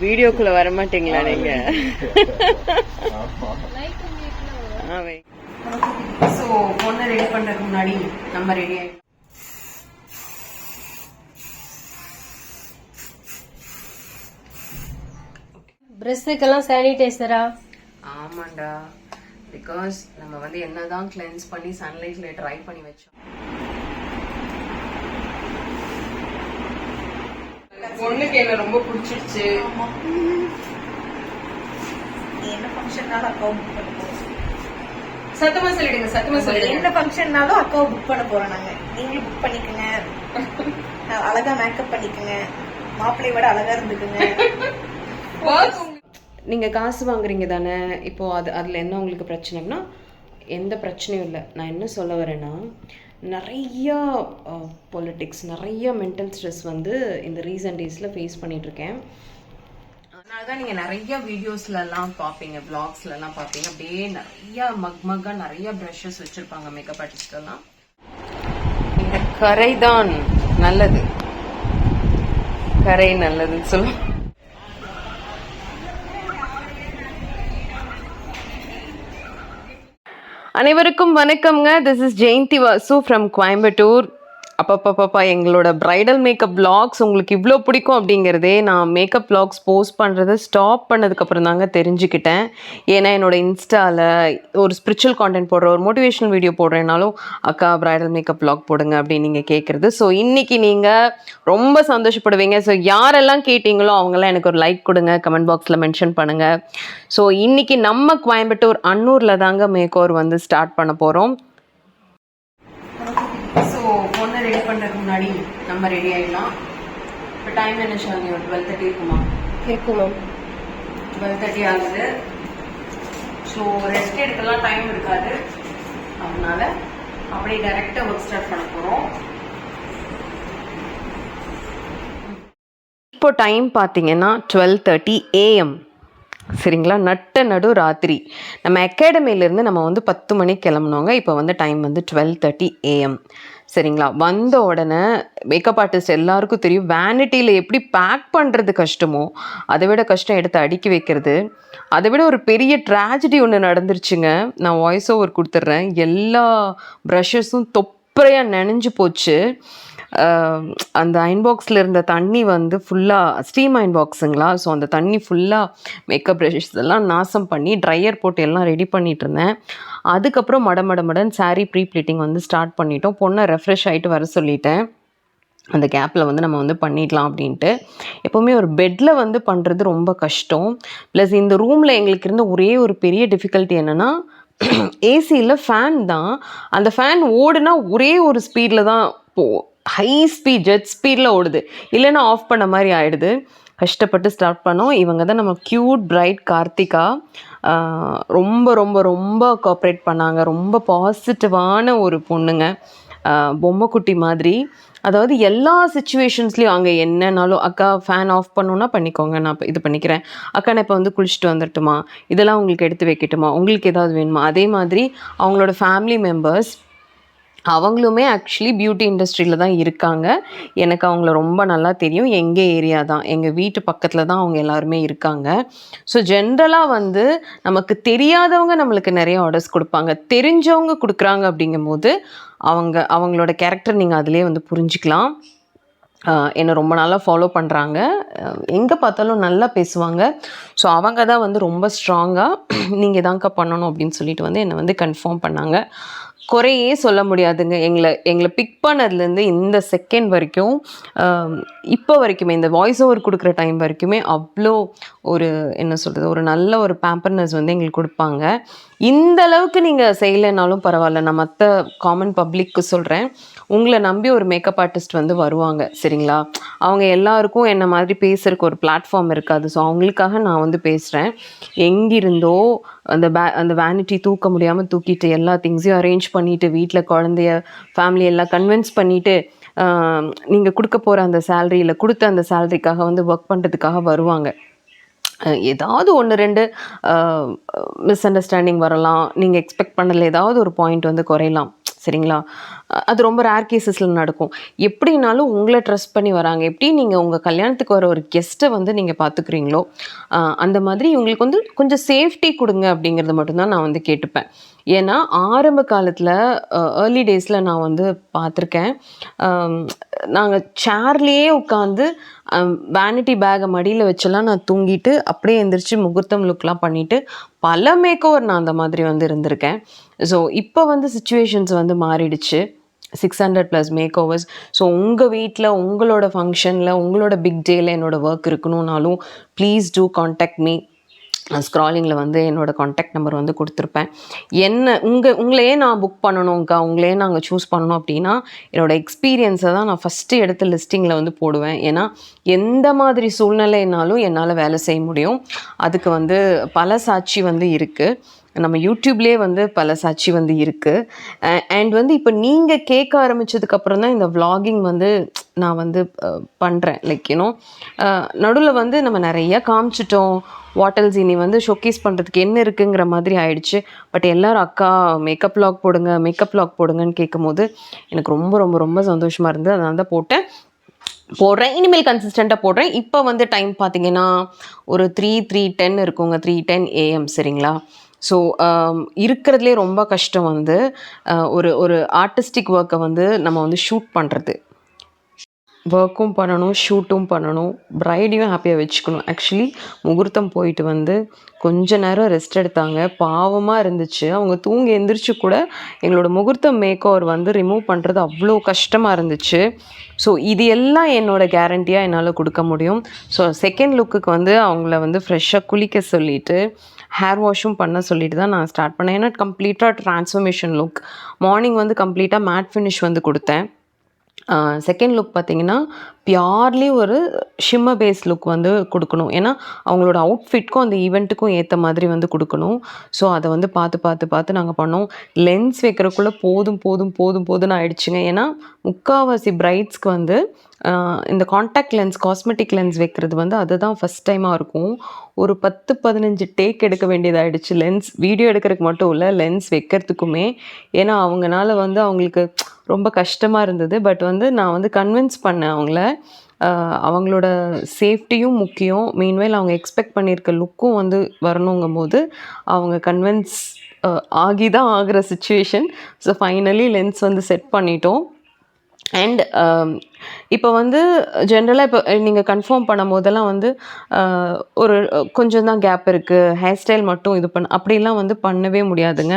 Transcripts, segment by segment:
வீடியோக்குள்ள வர மாட்டீங்களா நீங்க? ஸோ பொண்ணை ரெடி பண்றதுக்கு முன்னாடி நம்ம ரெடி ஆயிடும். பிரஸ்ஸுக்கெல்லாம் சானிடைசரா? ஆமாண்டா, பிகாஸ் நம்ம வந்து என்னதான் கிளென்ஸ் பண்ணி சன்லைட்ல ட்ரை பண்ணி வச்சோம். பொண்ணுக்கு என்ன ரொம்ப பிடிச்சிருச்சு. என்ன ஃபங்க்ஷன்னாலும் அக்காவை புக் பண்ண போறோம். சத்தமா சொல்லிடுங்க, சத்தமா சொல்லிடுங்க. என்ன ஃபங்க்ஷன்னாலும் அக்காவை புக் பண்ண போறோம் நாங்க. நீங்களும் புக் பண்ணிக்கங்க. அழகா மேக்கப் பண்ணிக்கங்க. மாப்பிள்ளைய விட அழகா இருந்துக்குங்க. நீங்க காசு வாங்குறீங்க தானே, இப்போ அதுல என்ன உங்களுக்கு பிரச்சனைனா? எந்த பிரச்சனையும் இல்லை. நான் என்ன சொல்ல வரேன்னா, நிறையா பொலிட்டிக்ஸ், நிறைய மென்டல் ஸ்ட்ரெஸ் வந்து இந்த ரீசன்ட் டேஸில் ஃபேஸ் பண்ணிகிட்ருக்கேன். அதனால தான் நீங்கள் நிறைய வீடியோஸ்லலாம் பார்ப்பீங்க, வ்ளாக்ஸ்லலாம் பார்ப்பீங்க, அப்படியே நிறையா மக்காக நிறைய ப்ரஷஸ் வச்சுருப்பாங்க மேக்கப் ஆர்டிஸ்ட்லாம். இந்த கரை தான் நல்லது, கரை நல்லதுன்னு சொல்லுவோம். அனைவருக்கும் வணக்கம்ங்க. This is Jayanthi Vasu from Coimbatore. அப்பப்பப்பா, எங்களோட ப்ரைடல் மேக்கப் வ்ளாக்ஸ் உங்களுக்கு இவ்வளோ பிடிக்கும் அப்படிங்கிறதே நான் மேக்கப் வ்ளாக்ஸ் போஸ்ட் பண்ணுறதை ஸ்டாப் பண்ணதுக்கப்புறம் தாங்க தெரிஞ்சுக்கிட்டேன். ஏன்னா என்னோடய இன்ஸ்டாவில் ஒரு ஸ்பிரிச்சுவல் கான்டென்ட் போடுற, ஒரு மோட்டிவேஷனல் வீடியோ போடுறேனாலும் அக்கா ப்ரைடல் மேக்கப் வ்ளாக் போடுங்க அப்படின்னு நீங்கள் கேட்குறது. ஸோ இன்றைக்கி நீங்கள் ரொம்ப சந்தோஷப்படுவீங்க. ஸோ யாரெல்லாம் கேட்டிங்களோ அவங்கெல்லாம் எனக்கு ஒரு லைக் கொடுங்க, கமெண்ட் பாக்ஸில் மென்ஷன் பண்ணுங்கள். ஸோ இன்றைக்கி நம்ம கோயம்புத்தூர் அன்னூரில் தாங்க மேக்கோவர் வந்து ஸ்டார்ட் பண்ண போகிறோம். ஸோ பொண்ணை ரெடி பண்ணுறதுக்கு முன்னாடி நம்ம ரெடி ஆகிடலாம். இப்போ டைம் என்ன ஷாலினி? 12:30 இருக்குமா? இருக்கும் மேம். 12:30 ஆகுது. ஸோ ரெஸ்ட் எடுக்கலாம் டைம் இருக்காது. அதனால அப்படியே டைரெக்டாக ஒர்க் ஸ்டார்ட் பண்ண போகிறோம். இப்போ டைம் பார்த்தீங்கன்னா 12:30 AM. சரிங்களா? நடு ராத்திரி. நம்ம அகாடமிலேருந்து நம்ம வந்து 10 மணிக்கு கிளம்புனோங்க. இப்போ வந்து டைம் வந்து 12:30 AM. சரிங்களா? வந்த உடனே மேக்கப் ஆர்டிஸ்ட் எல்லாருக்கும் தெரியும், வேனிட்டியில் எப்படி பேக் பண்ணுறது கஷ்டமோ அதை விட கஷ்டம் எடுத்து அடுக்கி வைக்கிறது. அதை விட ஒரு பெரிய ட்ராஜடி ஒன்று நடந்துருச்சுங்க. நான் வாய்ஸ் ஓவர் கொடுத்துட்றேன். எல்லா ப்ரஷஸும் தொப்பரையாக நனைஞ்சு போச்சு. அந்த அயன்பாக்ஸில் இருந்த தண்ணி வந்து ஃபுல்லாக ஸ்டீம் அயன்பாக்ஸுங்களா, ஸோ அந்த தண்ணி ஃபுல்லாக மேக்கப் ப்ரஷஸ் எல்லாம் நாசம் பண்ணி ட்ரையர் போட்டு எல்லாம் ரெடி பண்ணிகிட்டு இருந்தேன். அதுக்கப்புறம் மடன் சாரீ ப்ரீ ப்ளீட்டிங் வந்து ஸ்டார்ட் பண்ணிட்டோம். பொண்ணை ரெஃப்ரெஷ் ஆகிட்டு வர சொல்லிட்டேன். அந்த கேப்பில் வந்து நம்ம வந்து பண்ணிடலாம் அப்படின்ட்டு. எப்போவுமே ஒரு பெட்டில் வந்து பண்ணுறது ரொம்ப கஷ்டம். ப்ளஸ் இந்த ரூமில் எங்களுக்கு இருந்த ஒரே ஒரு பெரிய டிஃபிகல்ட்டி என்னென்னா, ஏசியில் ஃபேன் தான். அந்த ஃபேன் ஓடுனா ஒரே ஒரு ஸ்பீடில் தான் ஹை ஸ்பீட் ஜெட் ஸ்பீடில் ஓடுது, இல்லைன்னா ஆஃப் பண்ண மாதிரி ஆகிடுது. கஷ்டப்பட்டு ஸ்டார்ட் பண்ணோம். இவங்க தான் நம்ம க்யூட் பிரைட் கார்த்திகா. ரொம்ப ரொம்ப ரொம்ப கோஆப்ரேட் பண்ணாங்க. ரொம்ப பாசிட்டிவான ஒரு பொண்ணுங்க, பொம்மைக்குட்டி மாதிரி. அதாவது எல்லா சுச்சுவேஷன்ஸ்லேயும் அங்கே என்னன்னாலும், அக்கா ஃபேன் ஆஃப் பண்ணணுன்னா பண்ணிக்கோங்க, நான் இது பண்ணிக்கிறேன், அக்கா நான் இப்போ வந்து குளிச்சுட்டு வந்துட்டுமா, இதெல்லாம் உங்களுக்கு எடுத்து வைக்கட்டுமா, உங்களுக்கு ஏதாவது வேணுமா. அதே மாதிரி அவங்களோட ஃபேமிலி மெம்பர்ஸ் அவங்களுமே ஆக்சுவலி பியூட்டி இண்டஸ்ட்ரியில் தான் இருக்காங்க. எனக்கு அவங்கள ரொம்ப நல்லா தெரியும். எங்கள் ஏரியா தான், எங்கள் வீட்டு பக்கத்தில் தான் அவங்க எல்லாருமே இருக்காங்க. ஸோ ஜென்ரலாக வந்து நமக்கு தெரியாதவங்க நம்மளுக்கு நிறைய ஆர்டர்ஸ் கொடுப்பாங்க, தெரிஞ்சவங்க கொடுக்குறாங்க. அப்படிங்கும்போது அவங்களோட கேரக்டர் நீங்கள் அதிலே வந்து புரிஞ்சிக்கலாம். என்னை ரொம்ப நாளாக ஃபாலோ பண்ணுறாங்க. எங்கே பார்த்தாலும் நல்லா பேசுவாங்க. ஸோ அவங்க தான் வந்து ரொம்ப ஸ்ட்ராங்காக நீங்கள் தான்க்கா பண்ணணும் அப்படின்னு சொல்லிட்டு வந்து என்னை வந்து கன்ஃபார்ம் பண்ணாங்க. குறையே சொல்ல முடியாதுங்க. எங்களை பிக் பண்ணதுலேருந்து இந்த செகண்ட் வரைக்கும், இப்போ வரைக்குமே இந்த வாய்ஸ் ஓவர் கொடுக்குற டைம் வரைக்குமே அவ்வளோ ஒரு என்ன சொல்கிறது, ஒரு நல்ல ஒரு பேம்பர்னஸ் வந்து எங்களுக்கு கொடுப்பாங்க. இந்த அளவுக்கு நீங்கள் செய்யலைனாலும் பரவாயில்ல, நான் மற்ற காமன் பப்ளிக்கு சொல்கிறேன், உங்களை நம்பி ஒரு மேக்கப் ஆர்டிஸ்ட் வந்து வருவாங்க. சரிங்களா? அவங்க எல்லாருக்கும் என்ன மாதிரி பேசுறதுக்கு ஒரு பிளாட்ஃபார்ம் இருக்காது. ஸோ அவங்களுக்காக நான் வந்து பேசுகிறேன். எங்கிருந்தோ அந்த வேனிட்டி தூக்க முடியாமல் தூக்கிட்டு எல்லா திங்ஸையும் அரேஞ்ச் பண்ணிவிட்டு, வீட்டில் குழந்தைய ஃபேமிலி எல்லாம் கன்வின்ஸ் பண்ணிவிட்டு, நீங்கள் கொடுக்க போகிற அந்த சேலரியில் கொடுத்த அந்த சேலரிக்காக வந்து ஒர்க் பண்ணுறதுக்காக வருவாங்க. ஏதாவது 1-2 மிஸ் அண்டர்ஸ்டாண்டிங் வரலாம், நீங்கள் எக்ஸ்பெக்ட் பண்ணல ஏதாவது ஒரு பாயிண்ட் வந்து குறையலாம். சரிங்களா? அது ரொம்ப ரேர் கேஸஸில் நடக்கும். எப்படினாலும் உங்களை ட்ரஸ்ட் பண்ணி வராங்க. எப்படி நீங்கள் உங்கள் கல்யாணத்துக்கு வர ஒரு கெஸ்ட்டை வந்து நீங்கள் பார்த்துக்கிறீங்களோ அந்த மாதிரி இவங்களுக்கு வந்து கொஞ்சம் சேஃப்டி கொடுங்க அப்படிங்கிறது மட்டும்தான் நான் வந்து கேட்டுப்பேன். ஏன்னா ஆரம்ப காலத்தில் ஏர்லி டேஸில் நான் வந்து பார்த்துருக்கேன். நாங்கள் சேர்லேயே உட்காந்து வேனிட்டி பேக்கை மடியில் வச்செல்லாம் நான் தூங்கிட்டு அப்படியே எந்திரிச்சு முகூர்த்தம் லுக்லாம் பண்ணிவிட்டு பல மேக்கோவர் நான் அந்த மாதிரி வந்து இருந்திருக்கேன். ஸோ இப்போ வந்து சிச்சுவேஷன்ஸ் வந்து மாறிடுச்சு. 600+ மேக் ஓவர்ஸ். ஸோ உங்கள் வீட்டில் உங்களோட ஃபங்க்ஷனில் உங்களோட பிக் டேயில் என்னோடய ஒர்க் இருக்கணும்னாலும் ப்ளீஸ் டூ காண்டாக்ட் மீ. நான் ஸ்க்ராலிங்கில் வந்து என்னோடய காண்டாக்ட் நம்பர் வந்து கொடுத்துருப்பேன். உங்களையே நான் புக் பண்ணணும்க்கா, உங்களையே நாங்கள் சூஸ் பண்ணணும் அப்படின்னா என்னோடய எக்ஸ்பீரியன்ஸை தான் நான் ஃபஸ்ட்டு எடுத்து லிஸ்டிங்கில் வந்து போடுவேன். ஏன்னா எந்த மாதிரி சூழ்நிலைனாலும் என்னால் வேலை செய்ய முடியும். அதுக்கு வந்து பல சாட்சி வந்து இருக்குது. நம்ம யூடியூப்லேயே வந்து பல சாட்சி வந்து இருக்குது. அண்ட் வந்து இப்போ நீங்கள் கேட்க ஆரம்பித்ததுக்கப்புறம் தான் இந்த vlogging வந்து நான் வந்து பண்ணுறேன். லைக் நடுவில் வந்து நம்ம நிறையா காமிச்சிட்டோம். வாட்டல்ஸ் இனி வந்து ஷோகேஸ் பண்ணுறதுக்கு என்ன இருக்குங்கிற மாதிரி ஆயிடுச்சு. பட் எல்லோரும் அக்கா மேக்கப் vlog போடுங்க, மேக்கப் vlog போடுங்கன்னு கேட்கும்போது எனக்கு ரொம்ப ரொம்ப ரொம்ப சந்தோஷமாக இருந்தது. அதனால தான் போடுறேன். இனிமேல் கன்சிஸ்டண்ட்டாக போடுறேன். இப்போ வந்து டைம் பார்த்தீங்கன்னா ஒரு 3:10 இருக்குங்க. 3:10 AM சரிங்களா? ஸோ இருக்கிறதுலே ரொம்ப கஷ்டம் வந்து ஒரு ஆர்டிஸ்டிக் ஒர்க்கை வந்து நம்ம வந்து ஷூட் பண்ணுறது. ஒர்க்கும் பண்ணணும், ஷூட்டும் பண்ணணும், ப்ரைடையும் ஹாப்பியாக வச்சுக்கணும். ஆக்சுவலி முகூர்த்தம் போயிட்டு வந்து கொஞ்ச நேரம் ரெஸ்ட் எடுத்தாங்க. பாவமாக இருந்துச்சு. அவங்க தூங்கி எந்திரிச்சு கூட எங்களோட முகூர்த்தம் மேக் ஓவர் வந்து ரிமூவ் பண்ணுறது அவ்வளோ கஷ்டமாக இருந்துச்சு. ஸோ இது எல்லாம் என்னோடய கேரண்டியாக என்னால் கொடுக்க முடியும். ஸோ செகண்ட் லுக்குக்கு வந்து அவங்கள வந்து ஃப்ரெஷ்ஷாக குளிக்க சொல்லிவிட்டு ஹேர் வாஷும் பண்ண சொல்லிட்டு தான் நான் ஸ்டார்ட் பண்ணேன். ஏன்னா கம்ப்ளீட்டாக ட்ரான்ஸ்ஃபர்மேஷன் லுக். மார்னிங் வந்து கம்ப்ளீட்டாக மேட் ஃபினிஷ் வந்து கொடுத்தேன். செகண்ட் லுக் பார்த்திங்கன்னா பியூர்லி ஒரு ஷிம்மர் பேஸ் லுக் வந்து கொடுக்கணும். ஏன்னா அவங்களோட அவுட்ஃபிட்க்கும் அந்த ஈவெண்ட்டுக்கும் ஏற்ற மாதிரி வந்து கொடுக்கணும். ஸோ அதை வந்து பார்த்து நாங்கள் பண்ணோம். லென்ஸ் வைக்கிறக்குள்ளே போதும்னு ஆயிடுச்சுங்க. ஏன்னா முக்கால்வாசி பிரைட்ஸ்க்கு வந்து இந்த காண்டாக்ட் லென்ஸ், காஸ்மெட்டிக் லென்ஸ் வைக்கிறது வந்து அதுதான் ஃபஸ்ட் டைமாக இருக்கும். ஒரு 10-15 டேக் எடுக்க வேண்டியதாகிடுச்சு. லென்ஸ் வீடியோ எடுக்கிறதுக்கு மட்டும் இல்லை, லென்ஸ் வைக்கிறதுக்குமே. ஏன்னா அவங்களால வந்து அவங்களுக்கு ரொம்ப கஷ்டமாக இருந்தது. பட் வந்து நான் வந்து கன்வின்ஸ் பண்ணேன் அவங்கள. அவங்களோட சேஃப்டியும் முக்கியம். மீன்வைல் அவங்க எக்ஸ்பெக்ட் பண்ணியிருக்க லுக்கும் வந்து வரணுங்கும் போது அவங்க கன்வின்ஸ் ஆகிற சிச்சுவேஷன். ஸோ ஃபைனலி லென்ஸ் வந்து செட் பண்ணிட்டோம். அண்ட் இப்போ வந்து ஜென்ரலாக இப்போ நீங்கள் கன்ஃபார்ம் பண்ணும் போதெல்லாம் வந்து ஒரு கொஞ்சம் தான் கேப் இருக்குது, ஹேர் ஸ்டைல் மட்டும் இது அப்படிலாம் வந்து பண்ணவே முடியாதுங்க.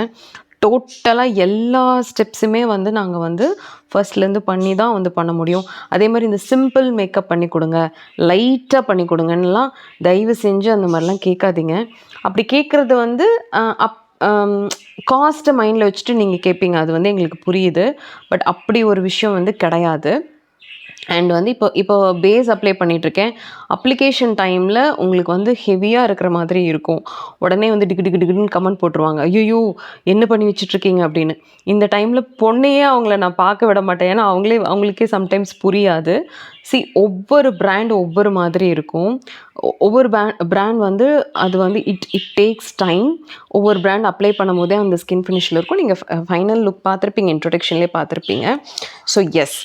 டோட்டலாக எல்லா ஸ்டெப்ஸுமே வந்து நாங்கள் வந்து ஃபர்ஸ்ட்லேருந்து பண்ணி தான் வந்து பண்ண முடியும். அதே மாதிரி இந்த சிம்பிள் மேக்கப் பண்ணி கொடுங்க, லைட்டாக பண்ணி கொடுங்கன்னெலாம் தயவு செஞ்சு அந்த மாதிரிலாம் கேட்காதீங்க. அப்படி கேட்குறது வந்து காஸ்ட்டை மைண்டில் வச்சுட்டு நீங்கள் கேட்பீங்க. அது வந்து எங்களுக்கு புரியுது. பட் அப்படி ஒரு விஷயம் வந்து கிடையாது. அண்ட் வந்து இப்போ பேஸ் அப்ளை பண்ணிகிட்ருக்கேன். அப்ளிகேஷன் டைமில் உங்களுக்கு வந்து ஹெவியாக இருக்கிற மாதிரி இருக்கும். உடனே வந்து டிக்குன்னு கமெண்ட் போட்டுருவாங்க, ஐயோ என்ன பண்ணி வச்சிட்ருக்கீங்க அப்படின்னு. இந்த பொண்ணையே அவங்கள நான் பார்க்க விட மாட்டேன். ஏன்னா அவங்களுக்கே சம்டைம்ஸ் புரியாது. ஒவ்வொரு பிராண்ட் ஒவ்வொரு மாதிரி இருக்கும். ஒவ்வொரு பிராண்ட் வந்து அது வந்து இட் டேக்ஸ் டைம். ஒவ்வொரு பிராண்ட் அப்ளை பண்ணும் போதே அந்த ஸ்கின் ஃபினிஷில் இருக்கும். நீங்கள் ஃபைனல் லுக் பார்த்துருப்பீங்க, இன்ட்ரொடக்ஷன்லேயே பார்த்துருப்பீங்க. So S.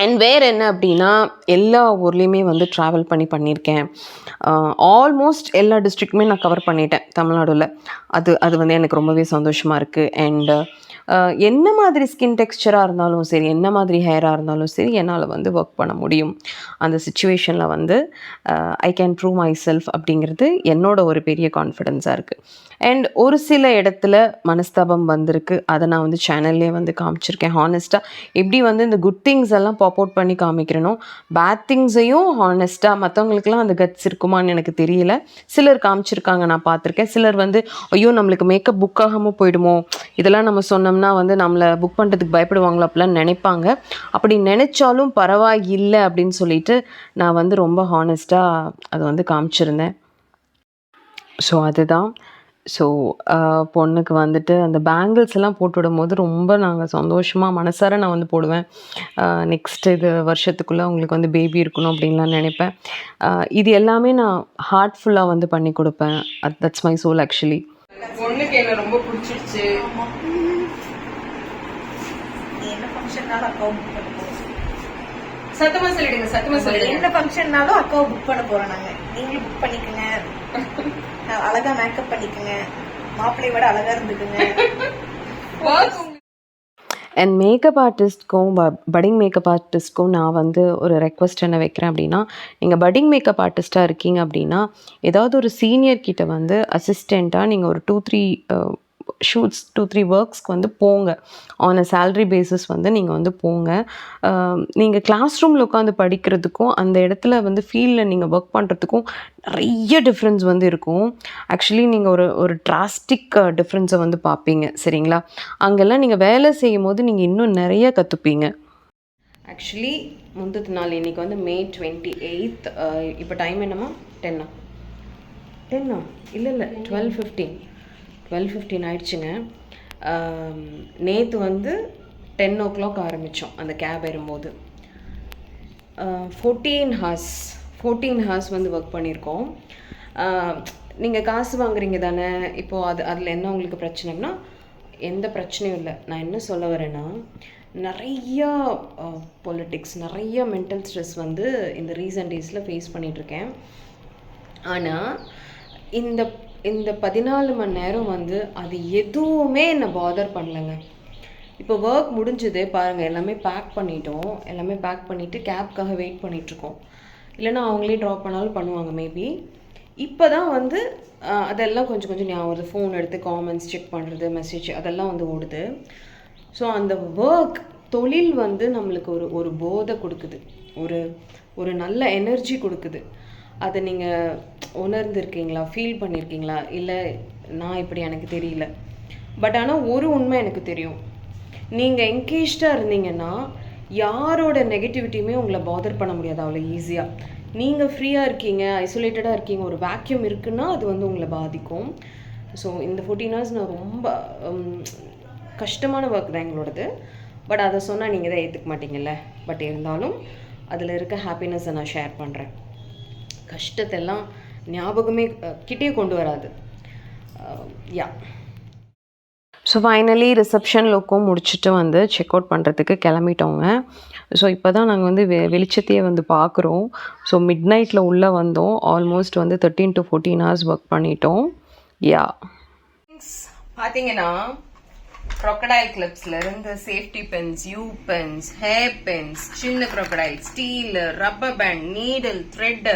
அண்ட் வேறு என்ன அப்படின்னா, எல்லா ஊர்லேயுமே வந்து ட்ராவல் பண்ணியிருக்கேன். ஆல்மோஸ்ட் எல்லா டிஸ்ட்ரிக்ட்டுமே நான் கவர் பண்ணிட்டேன் தமிழ்நாடுல. அது வந்து எனக்கு ரொம்பவே சந்தோஷமாக இருக்குது. அண்ட் என்ன மாதிரி ஸ்கின் டெக்ஸ்சராக இருந்தாலும் சரி, என்ன மாதிரி ஹேராக இருந்தாலும் சரி, என்னால் வந்து ஒர்க் பண்ண முடியும். அந்த சிச்சுவேஷனில் வந்து I can prove my self அப்படிங்கிறது என்னோட ஒரு பெரிய கான்ஃபிடென்ஸாக இருக்குது. அண்ட் ஒரு சில இடத்துல மனஸ்தாபம் வந்திருக்கு. அதை நான் வந்து சேனல்லே வந்து காமிச்சிருக்கேன். ஹானஸ்ட்டாக எப்படி வந்து இந்த குட் திங்ஸ் எல்லாம் பாப் அவுட் பண்ணி காமிக்கிறேனோ, பேட் திங்ஸையும் ஹானஸ்ட்டாக மற்றவங்களுக்குலாம் அந்த கட்ஸ் இருக்குமான்னு எனக்கு தெரியல. சிலர் காமிச்சிருக்காங்க, நான் பார்த்துருக்கேன். சிலர் வந்து ஐயோ நம்மளுக்கு மேக்கப் புக் ஆகாமல் போயிடுமோ, இதெல்லாம் நம்ம சொன்னோம்னா வந்து நம்மளை புக் பண்ணுறதுக்கு பயப்படுவாங்களோ அப்படிலாம் நினைப்பாங்க. அப்படி நினச்சாலும் பரவாயில்லை அப்படின்னு சொல்லிட்டு நான் வந்து ரொம்ப ஹானஸ்ட்டாக அதை வந்து காமிச்சிருந்தேன். ஸோ அதுதான். ஸோ பொண்ணுக்கு வந்துட்டு அந்த பேங்கிள்ஸ் எல்லாம் போட்டு விடும்போது ரொம்ப நாங்கள் சந்தோஷமாக மனசார நான் வந்து போடுவேன். நெக்ஸ்ட் இது வருஷத்துக்குள்ளே உங்களுக்கு வந்து பேபி இருக்கணும் அப்படின்லாம் நினைப்பேன். இது எல்லாமே நான் ஹார்ட்ஃபுல்லாக வந்து பண்ணி கொடுப்பேன். That's my soul actually. பொண்ணுக்கு என்ன ரொம்ப பிடிச்சிருச்சு. ஃபங்க்ஷன்னாலும் அக்காவை புக் பண்ண போறோம். சத்தமா சொல்லிடுங்க, சத்தமா சொல்லிடுங்க. என்ன ஃபங்க்ஷன்னாலும் அக்காவை புக் பண்ண போறோம் நாங்க. நீங்களும் புக் பண்ணிக்கங்க. அழகா மேக்கப் பண்ணிக்கங்க. மாப்பிள்ளைய விட அழகா இருந்துக்குங்க. அண்ட் மேக்கப் ஆர்டிஸ்ட்க்கும் பட்டிங் மேக்கப் ஆர்டிஸ்ட்க்கும் நான் வந்து ஒரு ரெக்வஸ்ட் என்ன வைக்கிறேன் அப்படின்னா, நீங்கள் பட்டிங் மேக்கப் ஆர்டிஸ்ட்டாக இருக்கீங்க அப்படின்னா, ஏதாவது ஒரு சீனியர் கிட்ட வந்து அசிஸ்டண்ட்டாக நீங்கள் ஒரு 2-3 ஷூட்ஸ் 2-3 ஒர்க்ஸ்க்கு வந்து போங்க. ஆன் அ சேலரி பேசிஸ் வந்து நீங்கள் வந்து போங்க. நீங்கள் கிளாஸ் ரூமில் உட்காந்து படிக்கிறதுக்கும் அந்த இடத்துல வந்து ஃபீல்டில் நீங்கள் ஒர்க் பண்ணுறதுக்கும் நிறைய டிஃப்ரென்ஸ் வந்து இருக்கும். ஆக்சுவலி நீங்கள் ஒரு டிராஸ்டிக் டிஃப்ரென்ஸை வந்து பார்ப்பீங்க. சரிங்களா? அங்கெல்லாம் நீங்கள் வேலை செய்யும் போது நீங்கள் இன்னும் நிறைய கற்றுப்பீங்க. ஆக்சுவலி முந்தத்து நாள் இன்றைக்கி வந்து May 28. இப்போ டைம் என்னம்மா? 10 இல்லை 12:15 ஆயிடுச்சுங்க. நேற்று வந்து 10 o'clock ஆரம்பித்தோம் அந்த கேப் ஏறும்போது. 14 hours வந்து ஒர்க் பண்ணியிருக்கோம். நீங்கள் காசு வாங்குறீங்க தானே, இப்போது அதில் என்ன உங்களுக்கு பிரச்சனைனா? எந்த பிரச்சனையும் இல்லை. நான் என்ன சொல்ல வரேன்னா, நிறையா பொலிட்டிக்ஸ், நிறைய மென்டல் ஸ்ட்ரெஸ் வந்து இந்த ரீசன்ட் டேஸில் ஃபேஸ் பண்ணிகிட்ருக்கேன். ஆனால் இந்த 14 மணி நேரம் வந்து அது எதுவுமே என்னை பாதர் பண்ணலைங்க. இப்போ ஒர்க் முடிஞ்சது பாருங்கள், எல்லாமே பேக் பண்ணிட்டோம். எல்லாமே பேக் பண்ணிவிட்டு கேப்காக வெயிட் பண்ணிகிட்ருக்கோம். இல்லைனா அவங்களே ட்ராப் பண்ணாலும் பண்ணுவாங்க மேபி. இப்போ தான் வந்து அதெல்லாம் கொஞ்சம் கொஞ்சம் ஞாபகம் வருது. ஃபோன் எடுத்து காமெண்ட்ஸ் செக் பண்ணுறது, மெசேஜ் அதெல்லாம் வந்து ஓடுது. ஸோ அந்த ஒர்க் தொழில் வந்து நம்மளுக்கு ஒரு போதை கொடுக்குது, ஒரு நல்ல எனர்ஜி கொடுக்குது. அதை நீங்கள் உணர்ந்துருக்கீங்களா, ஃபீல் பண்ணியிருக்கீங்களா? இல்லை நான் இப்படி எனக்கு தெரியல. பட் ஆனால் ஒரு உண்மை எனக்கு தெரியும். நீங்கள் என்கேஜ்டாக இருந்தீங்கன்னா யாரோட நெகட்டிவிட்டியுமே உங்களை பாதர் பண்ண முடியாது அவ்வளோ ஈஸியாக. நீங்கள் ஃப்ரீயாக இருக்கீங்க, ஐசோலேட்டடாக இருக்கீங்க, ஒரு வேக்யூம் இருக்குன்னா அது வந்து உங்களை பாதிக்கும். ஸோ இந்த 14 hours நான் ரொம்ப கஷ்டமான ஒர்க் தான் எங்களோடது. பட் அதை சொன்னால் நீங்கள் தான் ஏற்றுக்க மாட்டீங்கல்ல. பட் இருந்தாலும் அதில் இருக்க ஹாப்பினஸை நான் ஷேர் பண்ணுறேன். கஷ்டத்தெல்லாம் ஞாபகமே கிட்டே கொண்டு வராது. யா. ஸோ ஃபைனலி ரிசப்ஷன் லுக்கும் முடிச்சுட்டு வந்து செக் அவுட் பண்ணுறதுக்கு கிளம்பிட்டோங்க. ஸோ இப்போ தான் நாங்கள் வந்து வெளிச்சத்தையே வந்து பார்க்குறோம். ஸோ மிட் நைட்டில் உள்ளே வந்தோம். ஆல்மோஸ்ட் வந்து 13 to 14 hours ஒர்க் பண்ணிட்டோம். யா. பார்த்தீங்கன்னா crocodile கிளிப்ஸ்ல இருந்து safety pins, U pins, hair pins, சின்ன crocodile, steel, rubber band, needle, thread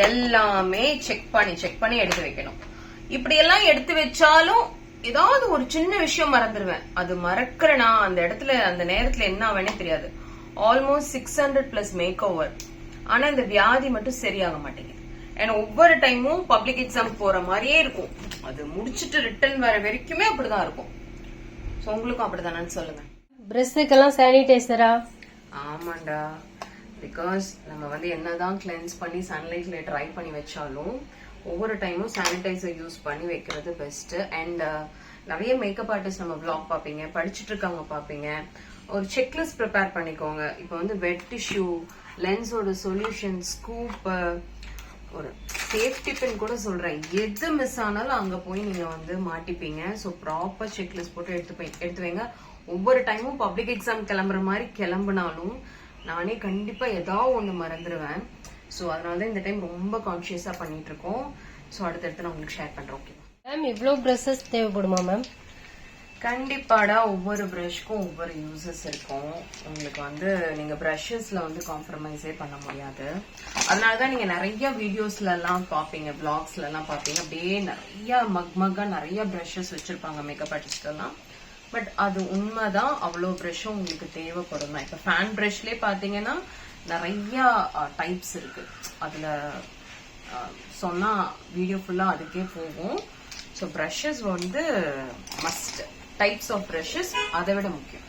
எல்லாமே செக் பண்ணி எடுத்து வைக்கணும். இப்படி எல்லாம் எடுத்து வச்சாலும் ஏதாவது ஒரு சின்ன விஷயம் மறந்துடுவேன். அது மறக்கிறேனா அந்த இடத்துல அந்த நேரத்துல என்ன ஆவேனே தெரியாது. Almost 600+ make over. ஆனா இந்த வியாதி மட்டும் சரியாக மாட்டேங்குது. ஏன்னா ஒவ்வொரு டைமும் பப்ளிக் எக்ஸாம் போற மாதிரியே இருக்கும். அது முடிச்சுட்டு ரிட்டர்ன் வர வரைக்குமே அப்படிதான் இருக்கும். ஸோ உங்களுக்கும் அப்படிதானு சொல்லுங்க. பிரஷ்ஷுக்கெல்லாம் சானிடைசரா? ஆமாண்டா. பிகாஸ் நம்ம வந்து என்னதான் கிளென்ஸ் பண்ணி சன்லைட்ல ட்ரை பண்ணி வச்சாலும் ஒவ்வொரு டைமும் சானிடைசர் யூஸ் பண்ணி வைக்கிறது பெஸ்ட். அண்ட் நிறைய மேக்கப் ஆர்டிஸ்ட் நம்ம vlog பார்ப்பீங்க, படிச்சுட்டு இருக்காங்க பார்ப்பீங்க. ஒரு செக்லிஸ்ட் ப்ரிப்பேர் பண்ணிக்கோங்க. இப்போ வந்து வெட் டிஷ்யூ, லென்ஸோட சொல்யூஷன், ஸ்கூப், ஒரு சேஃப்டி பின் கூட சொல்றேன். எது மிஸ் ஆனாலும் அங்க போய் நீங்க வந்து மாட்டிப்பீங்க. ஸோ ப்ராப்பர் செக்லிஸ்ட் போட்டு எடுத்து வைங்க. ஒவ்வொரு டைமும் பப்ளிக் எக்ஸாம் கிளம்புற மாதிரி கிளம்புனாலும் நானே கண்டிப்பா ஏதாவது ஒன்று மறந்துடுவேன். ஸோ அதனால தான் இந்த டைம் ரொம்ப கான்ஷியஸா பண்ணிட்டு இருக்கோம். ஸோ அடுத்தடுத்து நான் உங்களுக்கு ஷேர் பண்றேன். ஓகே மேம், இவ்வளோ பிரஷஸ் தேவைப்படுமா மேம்? கண்டிப்பாடா. ஒவ்வொரு ப்ரஷ்க்கும் ஒவ்வொரு யூசஸ் இருக்கும். உங்களுக்கு வந்து நீங்க ப்ரஷஸ்ல வந்து காம்ப்ரமைஸே பண்ண முடியாது. அதனாலதான் நீங்க நிறைய வீடியோஸ்ல எல்லாம் பாப்பீங்க, பிளாக்ஸ்ல எல்லாம் பாப்பீங்க, அப்படியே நிறைய மக்கா நிறைய ப்ரஷஸ் வச்சிருப்பாங்க மேக்கப் ஆர்டிஸ்ட் எல்லாம். பட் அது உண்மைதான், அவ்வளோ ப்ரஷ்ஷும் உங்களுக்கு தேவைப்படும் தான். இப்போ ஃபேன் ப்ரஷ்லேயே பார்த்தீங்கன்னா நிறைய டைப்ஸ் இருக்கு. அதுல சொன்னா வீடியோ ஃபுல்லா அதுக்கே போகும். ஸோ ப்ரஷஸ் வந்து மஸ்ட். டைப்ஸ் ஆஃப் ப்ரஷஸ் அதை விட முக்கியம்.